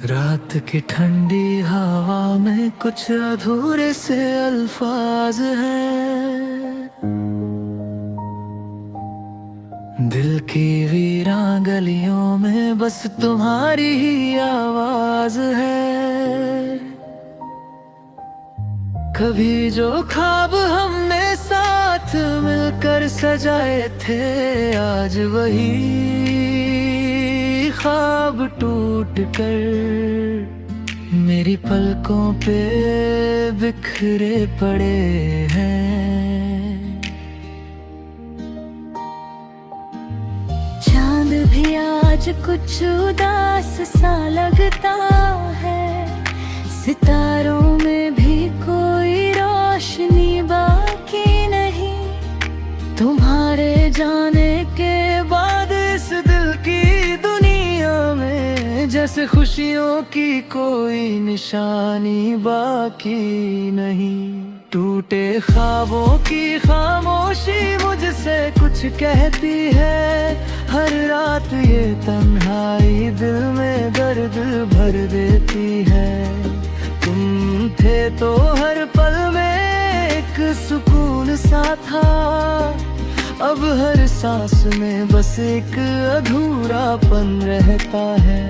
रात की ठंडी हवा में कुछ अधूरे से अल्फाज हैं। दिल की वीरान गलियों में बस तुम्हारी ही आवाज है। कभी जो ख्वाब हमने साथ मिलकर सजाए थे, आज वही ख्वाब टूट कर मेरी पलकों पे बिखरे पड़े हैं। चांद भी आज कुछ उदास सा लगता है, सितारों में भी कोई रोशनी बाकी नहीं। तुम्हारे जाने के बाद इस दिल की दुनिया में जैसे खुशियों की कोई निशानी बाकी नहीं। टूटे ख्वाबों की खामोशी मुझसे कुछ कहती है। हर रात ये तन्हाई दिल में दर्द भर देती है। तुम थे तो हर पल में एक सुकून सा था, अब हर सांस में बस एक अधूरापन रहता है।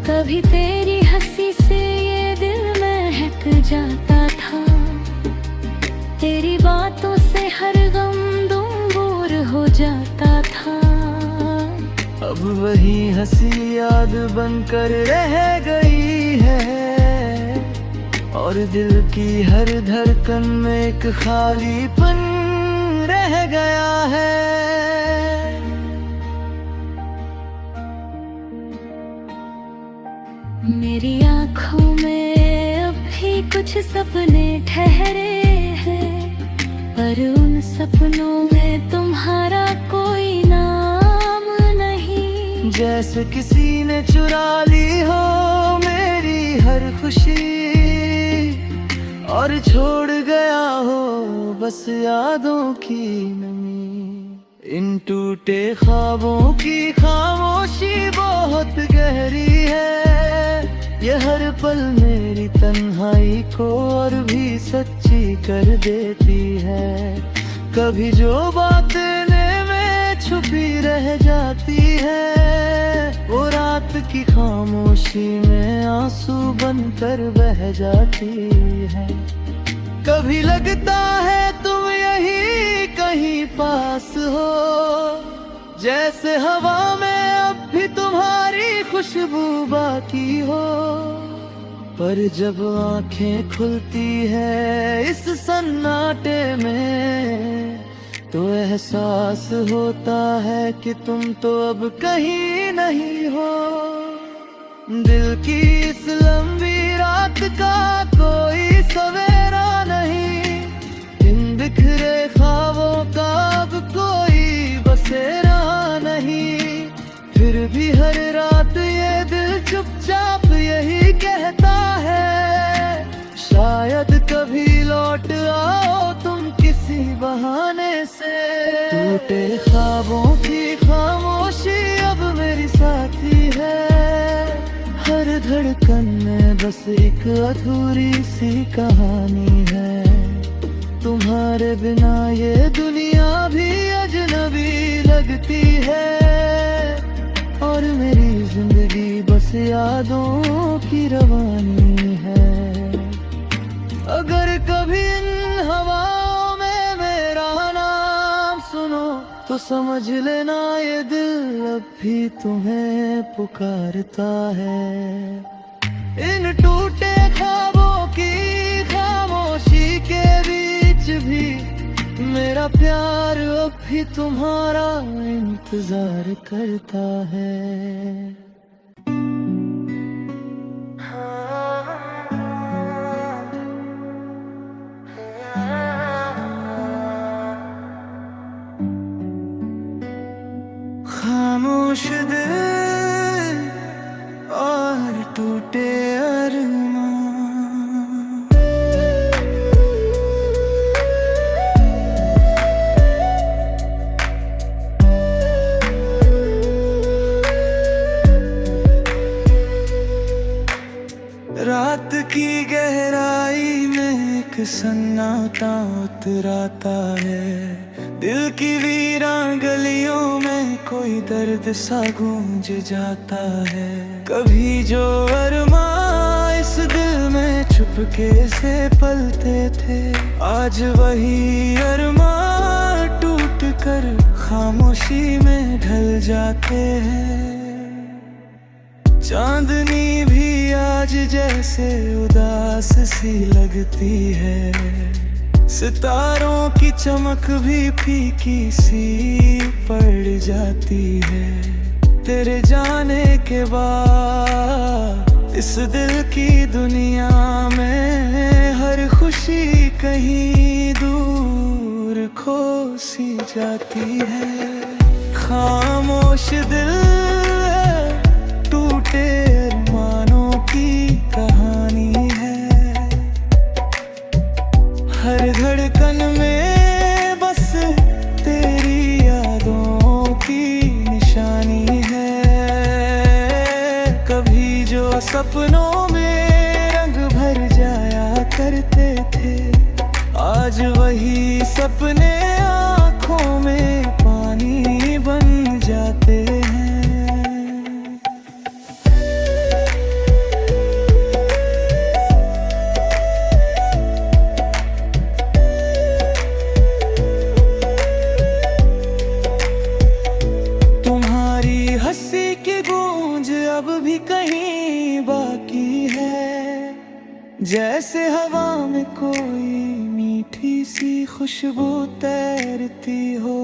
कभी तेरी हंसी से ये दिल महक जाता था, तेरी बातों से हर गम दूर हो जाता था। अब वही हंसी याद बनकर रह गई है, और दिल की हर धड़कन में एक खालीपन रह गया है। मेरी आँखों में अब भी कुछ सपने ठहरे हैं, पर उन सपनों में तुम्हारा कोई नाम नहीं। जैसे किसी ने चुरा ली हो मेरी हर खुशी, और छोड़ गया हो बस यादों की नमी। इन टूटे ख्वाबों की खामोशी बहुत गहरी है, ये हर पल मेरी तन्हाई को और भी सच्ची कर देती है। कभी जो बातें में छुपी रह जाती है, वो रात की खामोशी में आंसू बनकर बह जाती है। कभी लगता है तुम यही कहीं पास हो, जैसे हवा में अब भी तुम्हारी खुशबू बाकी हो। पर जब आंखें खुलती है इस सन्नाटे में, तो एहसास होता है कि तुम तो अब कहीं नहीं हो। दिल की इस लंबी रात का कोई सवेरा नहीं, इन बिखरे ख्वाबों का अब कोई बसेरा नहीं। फिर भी हर रात ये दिल चुपचाप यही कहता है, शायद कभी लौट आओ तुम किसी बहाने से। टूटे ख्वाबों की खामोशी अब मेरी साथी है, हर धड़कन में बस एक अधूरी सी कहानी है। तुम्हारे बिना ये दुनिया भी अजनबी लगती है, और मेरी जिंदगी बस यादों की रवानी है। अगर कभी इन हवाओं में मेरा नाम सुनो, तो समझ लेना ये दिल अब भी तुम्हें पुकारता है। इन टूटे ख्वाबों की खामोशी के बीच भी मेरा प्यार अब भी तुम्हारा इंतजार करता है। खामोश दिल और टूटे अरमान, सन्नाटा उतराता है। दिल की वीरान गलियों में कोई दर्द सा गूंज जाता है। कभी जो अरमां इस दिल में चुपके से पलते थे, आज वही अरमां टूट कर खामोशी में ढल जाते हैं। चांदनी भी आज जैसे उदास सी लगती है, सितारों की चमक भी फीकी सी पड़ जाती है। तेरे जाने के बाद इस दिल की दुनिया में हर खुशी कहीं दूर खो सी जाती है। खामोश दिल टूटे अरमानों की कहानी है, हर धड़कन में बस तेरी यादों की निशानी है। कभी जो सपनों में रंग भर जाया करते थे, आज वही सपने आँखों में पानी बन जाते हैं। हंसी की गूंज अब भी कहीं बाकी है, जैसे हवा में कोई मीठी सी खुशबू तैरती हो।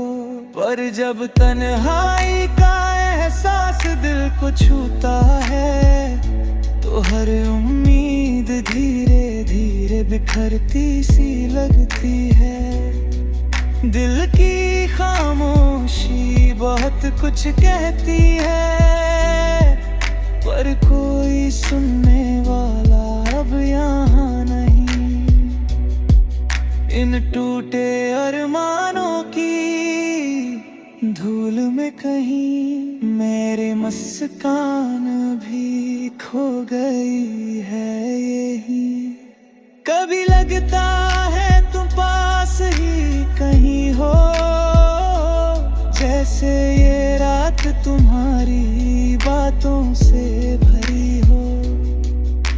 पर जब तन्हाई का एहसास दिल को छूता है, तो हर उम्मीद धीरे धीरे बिखरती सी लगती है। दिल की खामोशी बहुत कुछ कहती है, पर कोई सुनने वाला अब यहाँ नहीं। इन टूटे अरमानों की धूल में कहीं मेरे मुस्कान भी खो गई है यही। कभी लगता है तुम पास ही कहीं हो, जैसे ये रात तुम्हारी बातों से भरी हो।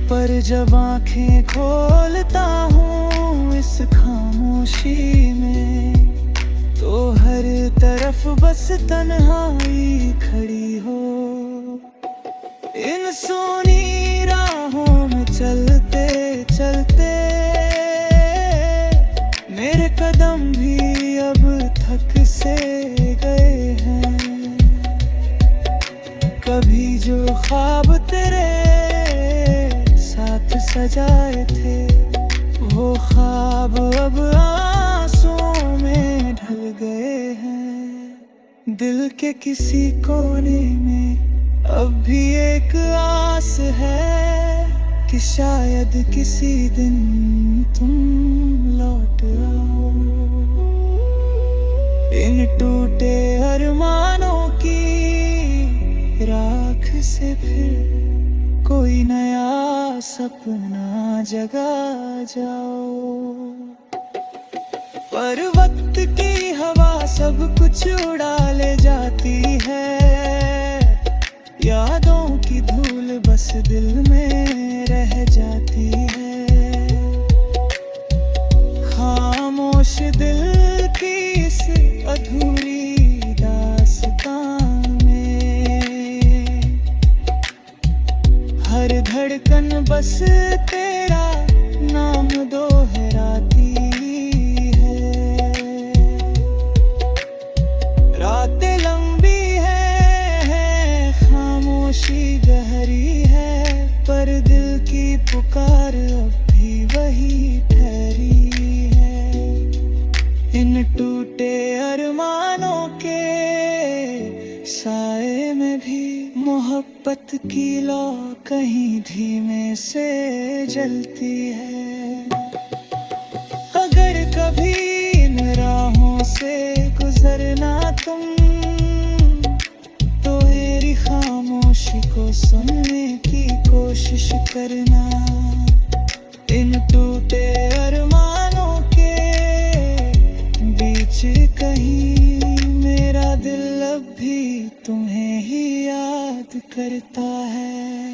पर जब आंखें खोलता हूँ इस खामोशी में, तो हर तरफ बस तन्हाई खड़ी हो। इन सोनी राहों में चलते चलते मेरे कदम भी अब थक से गए हैं। कभी जो ख्वाब तेरे साथ सजाए थे, वो ख्वाब अब आंसुओं में ढल गए हैं। दिल के किसी कोने में अब भी एक आस है कि शायद किसी दिन तुम लौट आओ। इन टूटे अरमानों की राख से फिर कोई नया सपना जगा जाओ। पर वक्त की हवा सब कुछ उड़ा ले जाती है, यादों की धूल बस दिल में रह जाती है। खामोश दिल की इस अधूरी दास्तान में हर धड़कन बस तेरा नाम दोहराती है। रातें लंबी है, खामोशी गहरी है, पर दिल की पुकार अब भी वही ठहरी है। इन टूटे अरमानों के साए में भी मोहब्बत की लौ कहीं धीमे से जलती है। अगर कभी इन राहों से गुजरना तुम, तो मेरी खामोशी को सुनने की कोशिश करना। इन टूटे अरमान भी तुम्हें ही याद करता है।